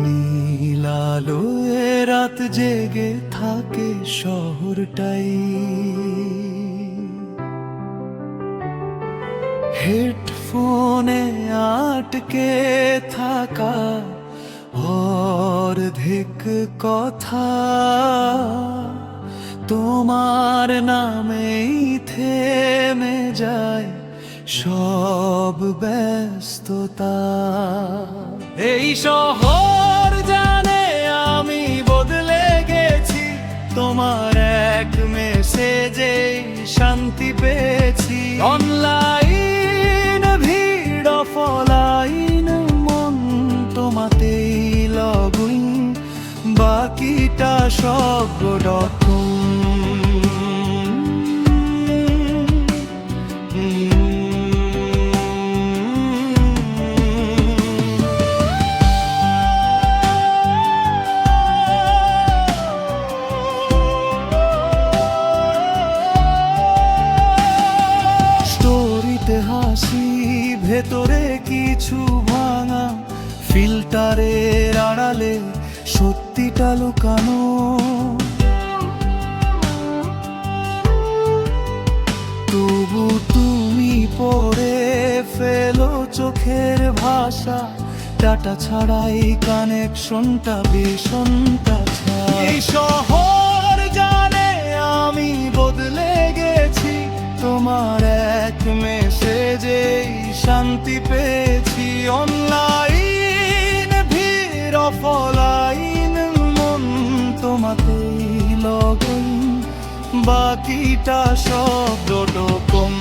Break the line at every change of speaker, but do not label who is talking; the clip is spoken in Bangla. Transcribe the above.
নীল আলোয় রাত জেগে থাকে শহরটাই, হেডফোনে আটকে থাকা অর্ধেক কথা তোমার নামেই থেমে যায় সব ব্যস্ততা। এই শহর জানে আমি বদলে গেছি, তোমার এক মেসেজে শান্তি পেয়েছি। অনলাইন ভিড় অফলাইন মন তোমাতেই লগইন, বাকিটা সব ডটকম। হাসি ভেতরে কিছু ভাঙা, ফিল্টারের আড়ালে সত্যিটা লুকানো। তবু তুমি পড়ে ফেলো চোখের ভাষা, ডাটা ছাড়াই কানেকশনটা ভীষণটা ছাড়া। এই শহর জানে আমি বদলে গেছি, তোমার এক মেসেজে শান্তি পেয়েছি। অনলাইন ভিড় অফলাইন মন তোমাতেই লগইন, বাকিটা সব ডটকম।